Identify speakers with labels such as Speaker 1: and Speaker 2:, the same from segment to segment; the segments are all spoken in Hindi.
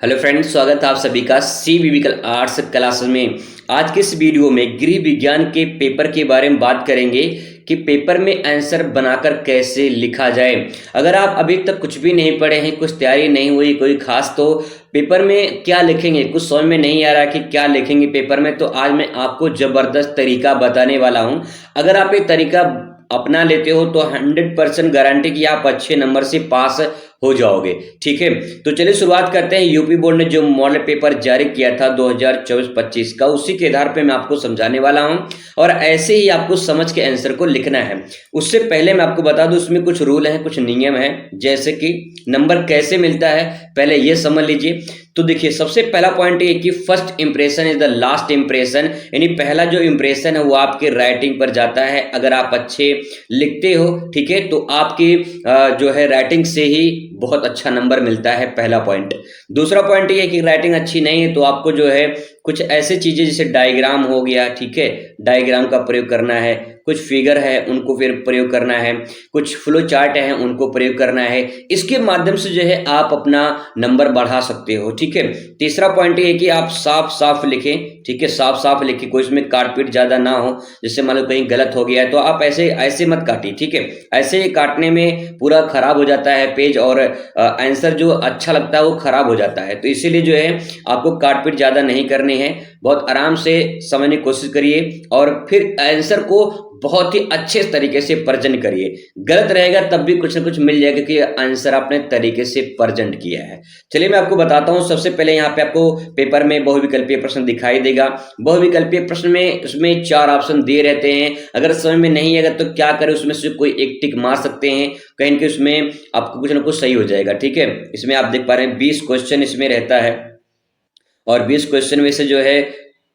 Speaker 1: हेलो फ्रेंड्स, स्वागत है आप सभी का सी विविकल आर्ट्स क्लासेस में। आज के इस वीडियो में गृह विज्ञान के पेपर के बारे में बात करेंगे कि पेपर में आंसर बनाकर कैसे लिखा जाए। अगर आप अभी तक कुछ भी नहीं पढ़े हैं, कुछ तैयारी नहीं हुई कोई खास, तो पेपर में क्या लिखेंगे कुछ समझ में नहीं आ रहा कि क्या लिखेंगे पेपर में, तो आज मैं आपको ज़बरदस्त तरीका बताने वाला हूं। अगर आप ये तरीका अपना लेते हो तो 100% गारंटी कि आप अच्छे नंबर से पास हो जाओगे। ठीक है, तो चलिए शुरुआत करते हैं। यूपी बोर्ड ने जो मॉडल पेपर जारी किया था 2024-25 का, उसी के आधार पे मैं आपको समझाने वाला हूं और ऐसे ही आपको समझ के आंसर को लिखना है। उससे पहले मैं आपको बता दूं, उसमें कुछ रूल हैं, कुछ नियम हैं, जैसे कि नंबर कैसे मिलता है पहले ये समझ लीजिए। तो देखिए, सबसे पहला पॉइंट ये कि first impression is the last impression, यानी पहला जो इंप्रेशन है वो आपके राइटिंग पर जाता है। अगर आप अच्छे लिखते हो, ठीक है, तो आपकी जो है राइटिंग से ही बहुत अच्छा नंबर मिलता है, पहला पॉइंट। दूसरा पॉइंट ये है कि राइटिंग अच्छी नहीं है तो आपको जो है कुछ ऐसी चीजें जैसे डायग्राम हो गया, ठीक है, डायग्राम का प्रयोग करना है, कुछ फिगर है उनको फिर प्रयोग करना है, कुछ फ्लो चार्ट है उनको प्रयोग करना है। इसके माध्यम से जो है आप अपना नंबर बढ़ा सकते हो। ठीक है, तीसरा पॉइंट ये है कि आप साफ साफ लिखें। ठीक है, साफ साफ लिखें, कोई इसमें काट पीट ज्यादा ना हो, जैसे मान लो कहीं गलत हो गया है तो आप ऐसे ऐसे मत काटिए। ठीक है, ऐसे काटने में पूरा खराब हो जाता है पेज और आंसर जो अच्छा लगता है वो खराब हो जाता है। तो इसीलिए जो है आपको काट पीट ज्यादा नहीं करनी है, बहुत आराम से समझने की कोशिश करिए और फिर आंसर को बहुत ही अच्छे तरीके से प्रेजेंट करिए। गलत रहेगा तब भी कुछ ना कुछ मिल जाएगा कि आंसर आपने तरीके से प्रेजेंट किया है। चलिए मैं आपको बताता हूं। सबसे पहले यहाँ पे आपको पेपर में बहुविकल्पीय प्रश्न दिखाई देगा। बहुविकल्पीय प्रश्न में उसमें 4 ऑप्शन दिए रहते हैं। अगर समझ में नहीं आएगा तो क्या करें, उसमें से कोई एक टिक मार सकते हैं, कहीं कि उसमें आपको कुछ ना कुछ सही हो जाएगा। ठीक है, इसमें आप देख पा रहे हैं 20 क्वेश्चन इसमें रहता है और 20 क्वेश्चन में से जो है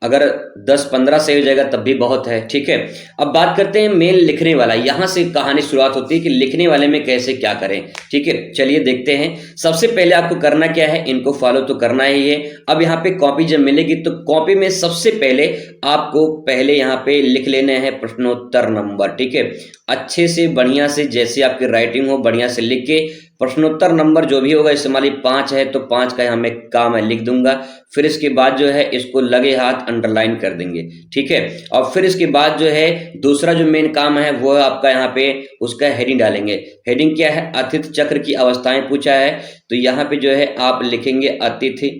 Speaker 1: अगर 10-15 सही हो जाएगा तब भी बहुत है। ठीक है, अब बात करते हैं मेन लिखने वाला। यहां से कहानी शुरुआत होती है कि लिखने वाले में कैसे क्या करें। ठीक है, चलिए देखते हैं। सबसे पहले आपको करना क्या है, इनको फॉलो तो करना ही है। अब यहाँ पे कॉपी जब मिलेगी तो कॉपी में सबसे पहले आपको पहले यहाँ पे लिख लेने हैं प्रश्नोत्तर नंबर। ठीक है, अच्छे से बढ़िया से जैसे आपकी राइटिंग हो बढ़िया से लिख के प्रश्नोत्तर नंबर जो भी होगा, इस मान ली 5 है तो 5 का यहाँ मैं काम है लिख दूंगा। फिर इसके बाद जो है इसको लगे हाथ अंडरलाइन कर देंगे। ठीक है, और फिर इसके बाद जो है दूसरा जो मेन काम है वो आपका यहाँ पे उसका हेडिंग डालेंगे। हेडिंग क्या है, अतिथि चक्र की अवस्थाएं पूछा है, तो यहाँ पे जो है आप लिखेंगे अतिथि,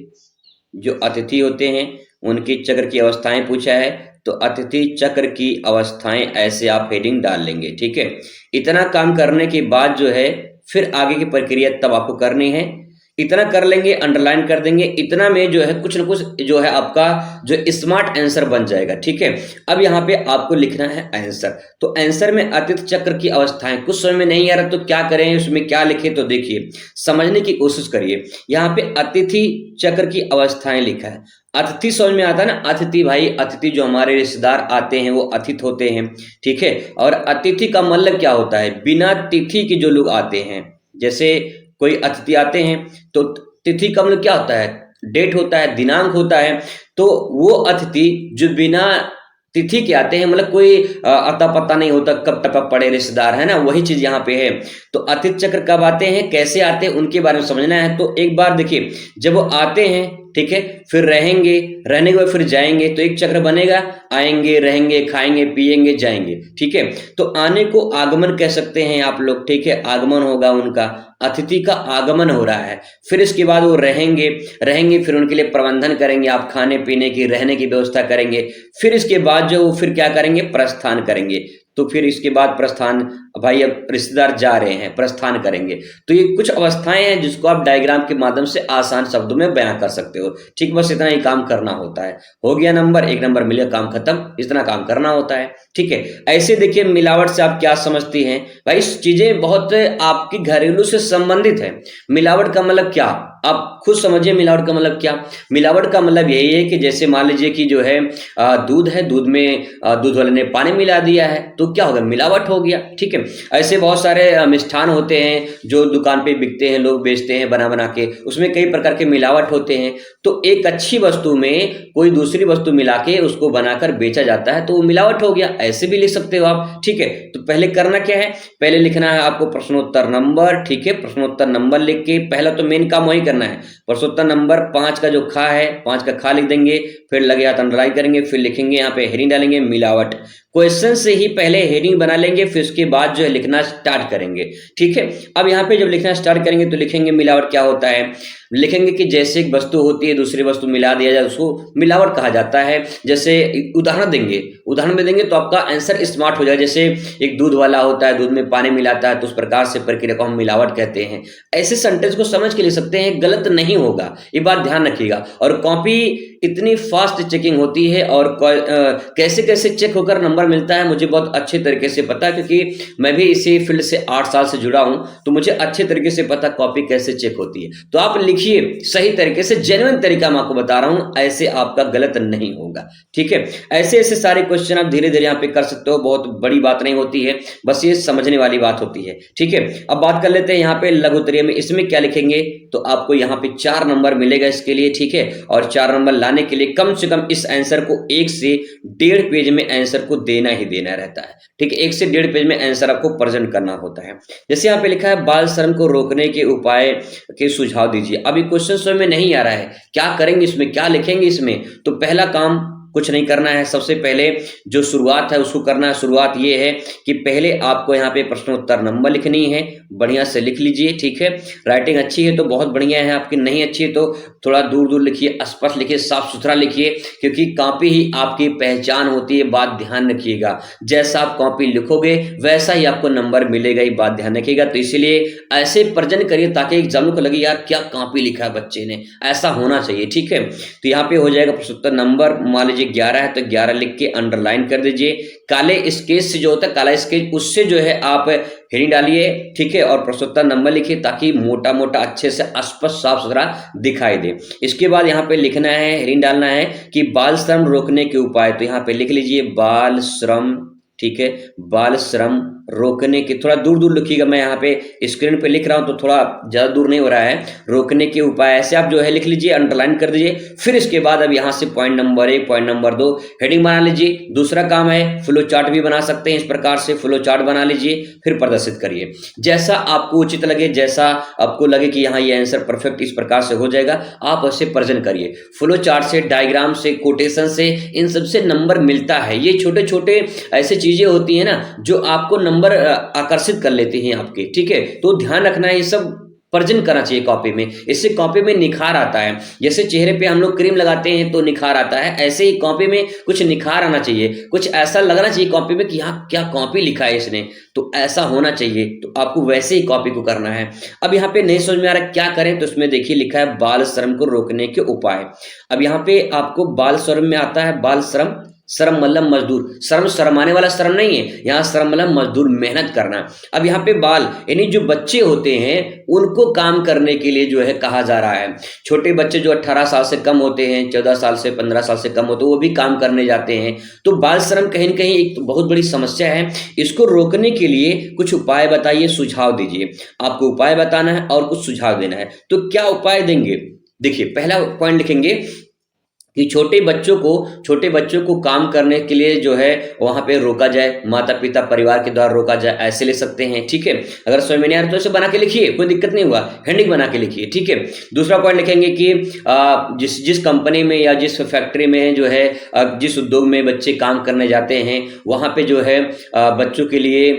Speaker 1: जो अतिथि होते हैं उनकी चक्र की अवस्थाएं पूछा है, तो अतिथि चक्र की अवस्थाएं ऐसे आप हेडिंग डाल लेंगे। ठीक है, इतना काम करने के बाद जो है फिर आगे की प्रक्रिया तब आपको करनी है। इतना कर लेंगे, अंडरलाइन कर देंगे, इतना में जो है कुछ ना कुछ जो है आपका जो स्मार्ट आंसर बन जाएगा। ठीक है, अब यहाँ पे आपको लिखना है आंसर। तो आंसर में अतिथि चक्र की अवस्थाएं कुछ समझ में नहीं आ रहा तो क्या करें, उसमें क्या लिखे, तो देखिए समझने की कोशिश करिए। यहाँ पे अतिथि चक्र की अवस्थाएं लिखा है। अतिथि समझ में आता है ना, अतिथि भाई, अतिथि जो हमारे रिश्तेदार आते हैं वो अतिथि होते हैं। ठीक है, और अतिथि का मतलब क्या होता है, बिना तिथि के जो लोग आते हैं, जैसे कोई अतिथि आते हैं तो तिथि का मतलब क्या होता है, डेट होता है, दिनांक होता है। तो वो अतिथि जो बिना तिथि के आते हैं, मतलब कोई अता पता नहीं होता कब टपक पड़े रिश्तेदार, है ना, वही चीज यहाँ पे है। तो अतिथि चक्र कब आते हैं, कैसे आते हैं, उनके बारे में समझना है। तो एक बार देखिए, जब वो आते हैं, ठीक है, फिर रहेंगे, रहने के बाद फिर जाएंगे, तो एक चक्र बनेगा, आएंगे, रहेंगे, खाएंगे, पिएंगे, जाएंगे। ठीक है, तो आने को आगमन कह सकते हैं आप लोग। ठीक है, आगमन होगा उनका, अतिथि का आगमन हो रहा है। फिर इसके बाद वो रहेंगे, रहेंगे फिर उनके लिए प्रबंधन करेंगे, आप खाने पीने की, रहने की व्यवस्था करेंगे। फिर इसके बाद जो फिर क्या करेंगे, प्रस्थान करेंगे। तो फिर इसके बाद प्रस्थान, भाई अब रिश्तेदार जा रहे हैं, प्रस्थान करेंगे। तो ये कुछ अवस्थाएं हैं जिसको आप डायग्राम के माध्यम से आसान शब्दों में बयां कर सकते हो। ठीक, बस इतना ही काम करना होता है। हो गया नंबर, एक नंबर मिले, काम खत्म, इतना काम करना होता है। ठीक है, ऐसे देखिए मिलावट से आप क्या समझती हैं भाई, चीजें बहुत आपकी घरेलू से संबंधित है। मिलावट का मतलब क्या, आप खुद समझिए मिलावट का मतलब क्या। मिलावट का मतलब यही है कि जैसे मान लीजिए कि जो है दूध है, दूध में दूध वाले ने पानी मिला दिया है तो क्या होगा, मिलावट हो गया। ठीक है, ऐसे बहुत सारे मिष्ठान होते हैं जो दुकान पे बिकते हैं, लोग बेचते हैं बना बना के, उसमें कई प्रकार के मिलावट होते हैं। तो एक अच्छी वस्तु में कोई दूसरी वस्तु मिला के उसको बनाकर बेचा जाता है, तो वो मिलावट हो गया। ऐसे भी लिख सकते हो आप, ठीक है। तो पहले करना क्या है, पहले लिखना है आपको प्रश्नोत्तर नंबर, ठीक है। प्रश्नोत्तर नंबर लिख के पहला तो मेन काम वही करना है। प्रश्नोत्तर नंबर 5 का जो खा है, 5 का खा लिख देंगे, फिर लगे हाथ अंडरलाइन करेंगे, फिर लिखेंगे यहाँ पे हेडिंग डालेंगे मिलावट। क्वेश्चन से ही पहले हेडिंग बना लेंगे, फिर उसके बाद जो है लिखना स्टार्ट करेंगे, ठीक है। अब यहाँ पे जब लिखना स्टार्ट करेंगे तो लिखेंगे मिलावट क्या होता है, लिखेंगे कि जैसे एक वस्तु होती है दूसरी वस्तु मिला दिया जाए उसको मिलावट कहा जाता है। जैसे उदाहरण में देंगे तो आपका आंसर स्मार्ट हो जाए। जैसे एक दूध वाला होता है, दूध में पानी मिलाता है, तो उस प्रकार से प्रक्रिया को हम मिलावट कहते हैं। ऐसे सेंटेंस को समझ के लिख सकते हैं, गलत नहीं होगा, ये बात ध्यान रखिएगा। और कॉपी इतनी फास्ट चेकिंग होती है और कैसे कैसे चेक होकर नंबर मिलता है मुझे बहुत अच्छे तरीके से पता है, क्योंकि मैं भी इसी फील्ड से 8 साल से जुड़ा हूं, तो मुझे अच्छे तरीके से पता कॉपी कैसे चेक होती है। तो आप लिखिए सही तरीके से, जेन्युइन तरीका मैं आपको बता रहा हूं, ऐसे आपका गलत नहीं होगा, ठीक है। ऐसे ऐसे सारे क्वेश्चन आप धीरे धीरे यहाँ पे कर सकते हो, बहुत बड़ी बात नहीं होती है, बस ये समझने वाली बात होती है, ठीक है। अब बात कर लेते हैं यहाँ पे लघु उत्तरीय में, इसमें क्या लिखेंगे, तो आपको यहाँ पे 4 नंबर मिलेगा इसके लिए, ठीक है। और 4 नंबर लाने के लिए कम से कम इस आंसर को 1 से 1.5 पेज में आंसर को देना ही देना रहता है, ठीक है। 1 से 1.5 पेज में आंसर आपको प्रेजेंट करना होता है। जैसे यहाँ पे लिखा है बाल श्रम को रोकने के उपाय के सुझाव दीजिए। अभी क्वेश्चन समझ में नहीं आ रहा है, क्या करेंगे इसमें, क्या लिखेंगे इसमें, तो पहला काम कुछ नहीं करना है। सबसे पहले जो शुरुआत है उसको करना है। शुरुआत ये है कि पहले आपको यहाँ पे प्रश्नोत्तर नंबर लिखनी है, बढ़िया से लिख लीजिए, ठीक है। राइटिंग अच्छी है तो बहुत बढ़िया है, आपकी नहीं अच्छी है तो थोड़ा दूर दूर लिखिए, स्पष्ट लिखिए, साफ सुथरा लिखिए, क्योंकि कॉपी ही आपकी पहचान होती है। बात ध्यान रखिएगा, जैसा आप कॉपी लिखोगे वैसा ही आपको नंबर मिलेगा, ये बात ध्यान रखिएगा। तो इसीलिए ऐसे प्रेजेंट करिए ताकि एग्जाम को लगे यार क्या कॉपी लिखा है बच्चे ने, ऐसा होना चाहिए, ठीक है। तो यहाँ पे हो जाएगा प्रश्नोत्तर नंबर, मान लीजिए 11 है तो 11 लिख के अंडरलाइन कर दीजिए। काले स्केच से जो होता है काला स्केच, उससे जो है आप हेडिंग डालिए, ठीक है, और प्रश्नोत्तर नंबर लिखिए ताकि मोटा मोटा अच्छे से स्पष्ट साफ सुथरा दिखाई दे। इसके बाद यहाँ पे लिखना है, हेडिंग डालना है कि बाल श्रम रोकने के उपाय। तो यहाँ पे लिख लीजिए बाल श्रम, ठीक है, बाल श्रम रोकने के, थोड़ा दूर दूर लिखिएगा, मैं यहाँ पे स्क्रीन पे लिख रहा हूँ तो थोड़ा ज़्यादा दूर नहीं हो रहा है। रोकने के उपाय ऐसे आप जो है लिख लीजिए, अंडरलाइन कर दीजिए। फिर इसके बाद अब यहाँ से point number 1, point number 2 heading बना लीजिए। दूसरा काम है फ्लो चार्ट भी बना सकते हैं, इस प्रकार से फ्लो चार्ट बना लीजिए, फिर प्रदर्शित करिए जैसा आपको उचित लगे, जैसा आपको लगे कि यहाँ ये आंसर परफेक्ट इस प्रकार से हो जाएगा, आप ऐसे प्रेजेंट करिए। फ्लो चार्ट से, डायग्राम से, कोटेशन से, इन सबसे नंबर मिलता है। ये छोटे छोटे ऐसे चीजें होती है ना जो आपको नंबर आकर्षित कर लेती हैं आपके, ठीक है। तो ध्यान रखना है, ये सब प्रेजेंट करना चाहिए कॉपी में, इससे कॉपी में निखार आता है। जैसे चेहरे पे हम लोग क्रीम लगाते हैं तो निखार आता है, ऐसे ही कॉपी में कुछ निखार आना चाहिए, कुछ ऐसा लगना चाहिए कॉपी में कि यहाँ क्या कॉपी लिखा है इसने, तो ऐसा होना चाहिए। तो आपको वैसे ही कॉपी को करना है। अब यहाँ पे नहीं समझ में आ रहा क्या करें, तो इसमें देखिए लिखा है बाल श्रम को रोकने के उपाय। अब यहाँ पे आपको बाल श्रम में आता है बाल श्रम, श्रम मतलब मजदूर, श्रम शर्माने वाला श्रम नहीं है, यहाँ श्रम मतलब मजदूर, मेहनत करना। अब यहाँ पे बाल यानी जो बच्चे होते हैं उनको काम करने के लिए जो है कहा जा रहा है। छोटे बच्चे जो 18 साल से कम होते हैं, 14 साल से 15 साल से कम होते हैं, वो भी काम करने जाते हैं। तो बाल श्रम कहीं न कहीं एक बहुत बड़ी समस्या है, इसको रोकने के लिए कुछ उपाय बताइए, सुझाव दीजिए। आपको उपाय बताना है और कुछ सुझाव देना है, तो क्या उपाय देंगे। देखिए पहला पॉइंट लिखेंगे कि छोटे बच्चों को काम करने के लिए जो है वहां पे रोका जाए, माता पिता परिवार के द्वारा रोका जाए, ऐसे ले सकते हैं, ठीक है। अगर समझ में नहीं आ रहा तो ऐसे बना के लिखिए, कोई दिक्कत नहीं हुआ, हेडिंग बना के लिखिए, ठीक है। दूसरा पॉइंट लिखेंगे कि जिस कंपनी में या जिस फैक्ट्री में जो है जिस उद्योग में बच्चे काम करने जाते हैं वहां पे जो है बच्चों के लिए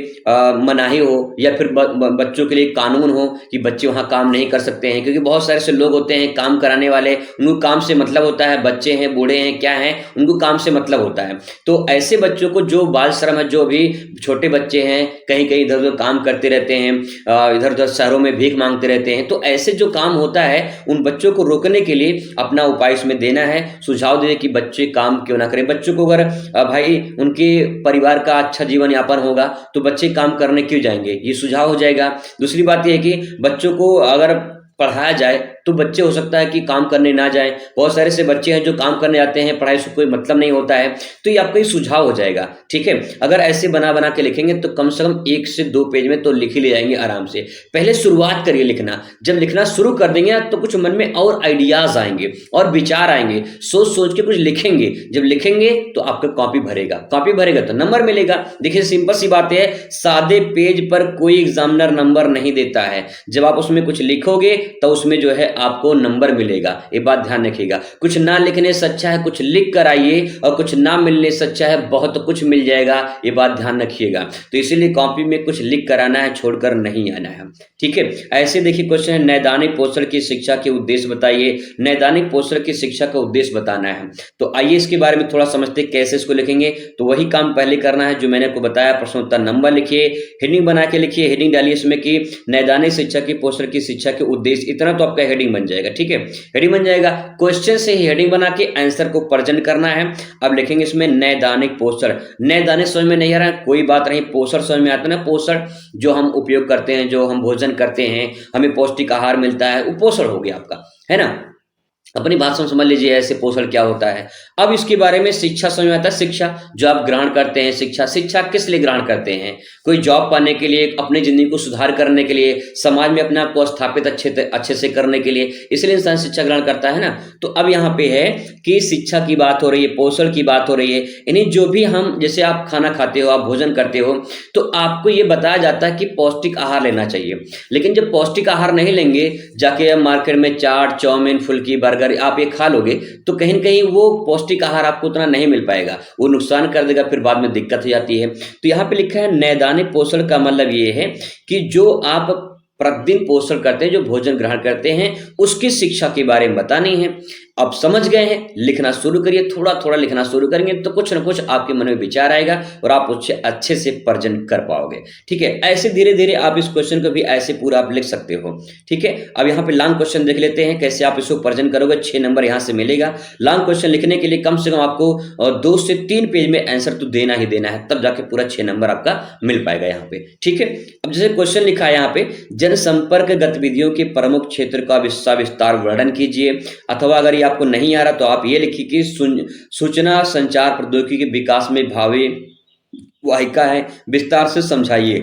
Speaker 1: मनाही हो या फिर बच्चों के लिए कानून हो कि बच्चे वहां काम नहीं कर सकते हैं, क्योंकि बहुत सारे ऐसे लोग होते हैं काम कराने वाले, उनको काम से मतलब होता है, बच्चे हैं बूढ़े हैं क्या हैं, उनको काम से मतलब होता है। तो ऐसे बच्चों को जो बाल श्रम है, जो भी छोटे बच्चे हैं कहीं कहीं इधर उधर काम करते रहते हैं, इधर उधर शहरों में भीख मांगते रहते हैं, तो ऐसे जो काम होता है उन बच्चों को रोकने के लिए अपना उपाय इसमें देना है, सुझाव दे कि बच्चे काम क्यों ना करें। बच्चों को अगर भाई उनके परिवार का अच्छा जीवन यापन होगा तो बच्चे काम करने क्यों जाएंगे, ये सुझाव हो जाएगा। दूसरी बात यह है कि बच्चों को अगर पढ़ाया जाए तो बच्चे हो सकता है कि काम करने ना जाएं। बहुत सारे से बच्चे हैं जो काम करने जाते हैं, पढ़ाई से कोई मतलब नहीं होता है। तो ये आपका ही सुझाव हो जाएगा, ठीक है। अगर ऐसे बना बना के लिखेंगे तो कम से कम 1 से 2 पेज में तो लिख ही ले जाएंगे आराम से। पहले शुरुआत करिए लिखना, जब लिखना शुरू कर देंगे तो कुछ मन में और आइडियाज आएंगे और विचार आएंगे, सोच सोच के कुछ लिखेंगे। जब लिखेंगे तो आपका कॉपी भरेगा, कॉपी भरेगा तो नंबर मिलेगा। देखिए सिंपल सी बात है, सादे पेज पर कोई एग्जामिनर नंबर नहीं देता है। जब आप उसमें कुछ लिखोगे तो उसमें जो है आपको नंबर मिलेगा, ये बात ध्यान रखिएगा। कुछ ना लिखने से अच्छा है कुछ लिख कर आइए, और कुछ ना मिलने से अच्छा है बहुत कुछ मिल जाएगा, ये बात ध्यान रखिएगा। तो इसीलिए कॉपी में कुछ लिख कर आना है, छोड़कर नहीं आना है, ठीक है। ऐसे देखिए क्वेश्चन है, नैदानिक पोषण की शिक्षा के उद्देश्य बताइए। नैदानिक पोषण की शिक्षा का उद्देश्य बताना है, तो आइए इसके बारे में थोड़ा समझते हैं कैसे इसको लिखेंगे। तो वही काम पहले करना है जो मैंने आपको बताया, प्रश्न उत्तर नंबर लिखिए, हेडिंग बना के लिखिए, हेडिंग डालिए इसमें कि नैदानिक शिक्षा की पोषण की शिक्षा के उद्देश्य, इतना तो आपका हेडिंग बन जाएगा, ठीक है। हेडिंग बन जाएगा, क्वेश्चन से ही हेडिंग बना के आंसर को प्रेजेंट करना है। अब लिखेंगे इसमें नैदानिक पोषण। नैदानिक समझ में नहीं आ रहा है कोई बात नहीं, पोषण समझ में आता है ना। पोषण जो हम उपयोग करते हैं, जो हम भोजन करते हैं, हमें पौष्टिक आहार मिलता है, वो पोषण हो गया आपका, है ना। अपनी भाषा में समझ लीजिए ऐसे पोषण क्या होता है। अब इसके बारे में शिक्षा समझ में आता है, शिक्षा जो आप ग्रहण करते हैं, शिक्षा शिक्षा किस लिए ग्रहण करते हैं, कोई जॉब पाने के लिए, अपनी जिंदगी को सुधार करने के लिए, समाज में अपने आप को स्थापित अच्छे से करने के लिए, इसलिए इंसान शिक्षा ग्रहण करता है ना। तो अब यहाँ पे है कि शिक्षा की बात हो रही है, पोषण की बात हो रही है, यानी जो भी हम, जैसे आप खाना खाते हो, आप भोजन करते हो, तो आपको ये बताया जाता है कि पौष्टिक आहार लेना चाहिए। लेकिन जब पौष्टिक आहार नहीं लेंगे, जाके मार्केट में चाट, चाउमीन, फुल्की, बर्गर आप ये खा लोगे, तो कहीं न कहीं वो पौष्टिक आहार आपको उतना नहीं मिल पाएगा, वो नुकसान कर देगा, फिर बाद में दिक्कत हो जाती है। तो यहाँ पे लिखा है नैदानिक पोषण का मतलब ये है कि जो आप प्रतिदिन पोषण करते हैं, जो भोजन ग्रहण करते हैं, उसकी शिक्षा के बारे में बतानी है। अब समझ गए हैं, लिखना शुरू करिए, थोड़ा थोड़ा लिखना शुरू करेंगे तो कुछ ना कुछ आपके मन में विचार आएगा और आप उससे अच्छे से प्रेजेंट कर पाओगे, ठीक है। ऐसे धीरे धीरे आप इस क्वेश्चन को भी ऐसे पूरा आप लिख सकते हो, ठीक है। अब यहाँ पे लॉन्ग क्वेश्चन देख लेते हैं कैसे आप इसको प्रेजेंट करोगे। 6 नंबर यहाँ से मिलेगा। लॉन्ग क्वेश्चन लिखने के लिए कम से कम आपको 2 से 3 पेज में आंसर तो देना ही देना है, तब जाके पूरा 6 नंबर आपका मिल पाएगा यहाँ पे, ठीक है। अब जैसे क्वेश्चन लिखा है यहाँ पे, जनसंपर्क गतिविधियों के प्रमुख क्षेत्र का विस्तार वर्णन कीजिए। अथवा अगर आपको नहीं आ रहा तो आप ये लिखिए कि सूचना संचार प्रौद्योगिकी के विकास में भावी वाहिका है, विस्तार से समझाइए।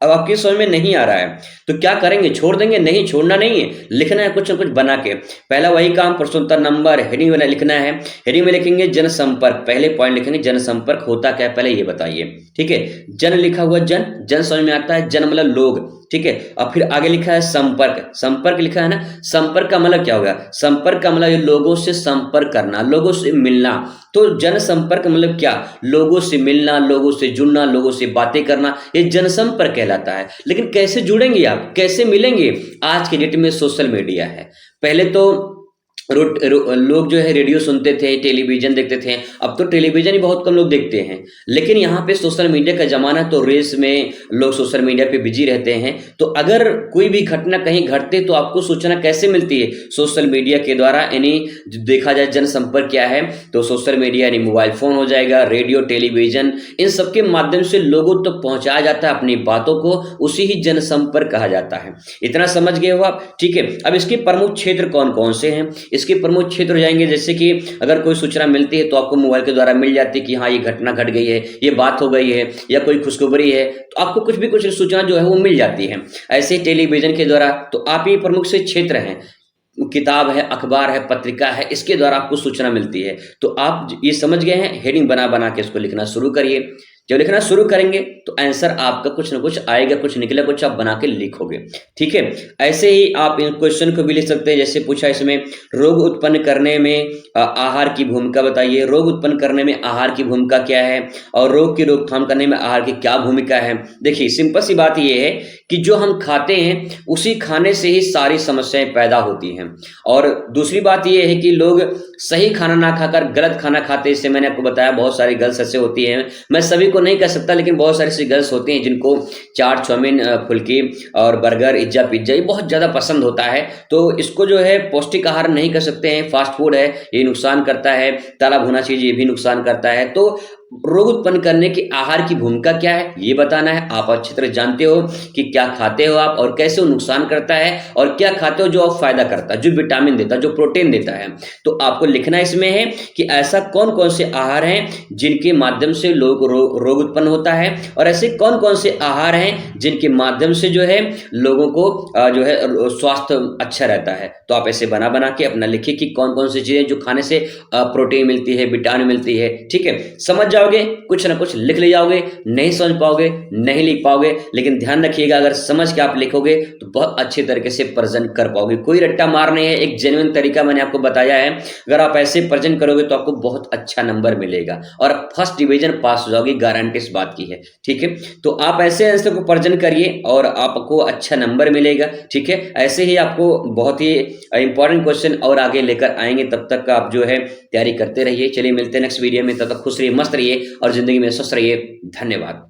Speaker 1: अब आपकी समझ में नहीं आ रहा है तो क्या करेंगे, छोड़ देंगे? नहीं, छोड़ना नहीं है, लिखना है कुछ ना कुछ बना के। पहला वही काम, प्रश्नोत्तर नंबर, हेडिंग में लिखना है। हेडिंग में लिखेंगे जनसंपर्क, पहले पॉइंट लिखेंगे जनसंपर्क होता क्या है पहले ये बताइए, ठीक है। जन लिखा हुआ, जन जन समझ में आता है, जन मतलब लोग, ठीक है। अब फिर आगे लिखा है संपर्क, संपर्क लिखा है ना। संपर्क का मतलब क्या होगा? संपर्क का मतलब लोगों से संपर्क करना, लोगों से मिलना। तो जनसंपर्क मतलब क्या? लोगों से मिलना, लोगों से जुड़ना, लोगों से बातें करना, ये जनसंपर्क कहलाता है। लेकिन कैसे जुड़ेंगे आप, कैसे मिलेंगे? आज के डेट में सोशल मीडिया है। पहले तो लोग जो है रेडियो सुनते थे, टेलीविजन देखते थे, अब तो टेलीविजन ही बहुत कम लोग देखते हैं। लेकिन यहाँ पे सोशल मीडिया का जमाना, तो रेस में लोग सोशल मीडिया पे बिजी रहते हैं। तो अगर कोई भी घटना कहीं घटते तो आपको सूचना कैसे मिलती है? सोशल मीडिया के द्वारा। यानी देखा जाए जनसंपर्क क्या है तो सोशल मीडिया यानी मोबाइल फोन हो जाएगा, रेडियो, टेलीविजन, इन सबके माध्यम से लोगों तक तो पहुंचाया जाता है अपनी बातों को, उसी ही जनसंपर्क कहा जाता है। इतना समझ गए हो आप, ठीक है। अब इसके प्रमुख क्षेत्र कौन कौन से हैं? इसके प्रमुख क्षेत्र हो जाएंगे, जैसे कि अगर कोई सूचना मिलती है तो आपको मोबाइल के द्वारा मिल जाती है कि हाँ ये घटना घट गई है, ये बात हो गई है, या कोई खुशखबरी है, तो आपको कुछ सूचना जो है वो मिल जाती है। ऐसे टेलीविजन के द्वारा, तो आप ये प्रमुख से क्षेत्र हैं। किताब है, अखबार है, पत्रिका है, इसके द्वारा आपको सूचना मिलती है। तो आप ये समझ गए हैं, हेडिंग बना बना के इसको लिखना शुरू करिए। जब लिखना शुरू करेंगे तो आंसर आपका कुछ ना कुछ आएगा, कुछ निकलेगा, कुछ आप बना के लिखोगे, ठीक है। ऐसे ही आप इन क्वेश्चन को भी लिख सकते हैं। जैसे पूछा इसमें, रोग उत्पन्न करने में आहार की भूमिका बताइए। रोग उत्पन्न करने में आहार की भूमिका क्या है, और रोग की रोकथाम करने में आहार की क्या भूमिका है? देखिए सिंपल सी बात यह है कि जो हम खाते हैं उसी खाने से ही सारी समस्याएं पैदा होती हैं। और दूसरी बात यह है कि लोग सही खाना ना खाकर गलत खाना खाते हैं। इससे मैंने आपको बताया बहुत सारी गर्ल्स ऐसे होती हैं, मैं सभी को नहीं कह सकता, लेकिन बहुत सारी ऐसी गर्ल्स होती हैं जिनको चाट, चाउमीन, फुल्की और बर्गर, पिज्जा ये बहुत ज़्यादा पसंद होता है। तो इसको जो है पौष्टिक आहार नहीं कर सकते हैं, फास्ट फूड है, ये नुकसान करता है। तला भुना चीज़ ये भी नुकसान करता है। तो रोग उत्पन्न करने के आहार की भूमिका क्या है ये बताना है। आप अच्छी तरह जानते हो कि क्या खाते हो आप और कैसे वो नुकसान करता है, और क्या खाते हो जो आप फायदा करता है, जो विटामिन देता है, जो प्रोटीन देता है। तो आपको लिखना इसमें है कि ऐसा कौन कौन से आहार हैं जिनके माध्यम से लोग रोग उत्पन्न होता है, और ऐसे कौन कौन से आहार हैं जिनके माध्यम से जो है लोगों को जो है स्वास्थ्य अच्छा रहता है। तो आप ऐसे बना बना के अपना लिखिए कि कौन कौन सी चीजें जो खाने से प्रोटीन मिलती है, विटामिन मिलती है। ठीक है, समझ जाओगे, कुछ ना कुछ लिख ले जाओगे। नहीं समझ पाओगे, नहीं लिख पाओगे, लेकिन ध्यान रखिएगा अगर समझ के आप लिखोगे तो बहुत अच्छे तरीके से प्रेजेंट कर पाओगे। कोई रट्टा मार नहीं है, एक जेन्युइन तरीका मैंने आपको बताया है। अगर आप ऐसे प्रेजेंट करोगे तो आपको बहुत अच्छा नंबर मिलेगा और फर्स्ट डिवीजन पास हो जाओगे, गारंटी इस बात की है। ठीक है, तो आप ऐसे आंसर को प्रेजेंट करिए और आपको अच्छा नंबर मिलेगा। ठीक है, ऐसे ही आपको बहुत ही इंपॉर्टेंट क्वेश्चन और आगे लेकर आएंगे। तब तक आप जो है तैयारी करते रहिए। चलिए मिलते हैं नेक्स्ट वीडियो में, तब तक खुश रहिए, मस्त रहिए और जिंदगी में स्वस्थ रहिए। धन्यवाद।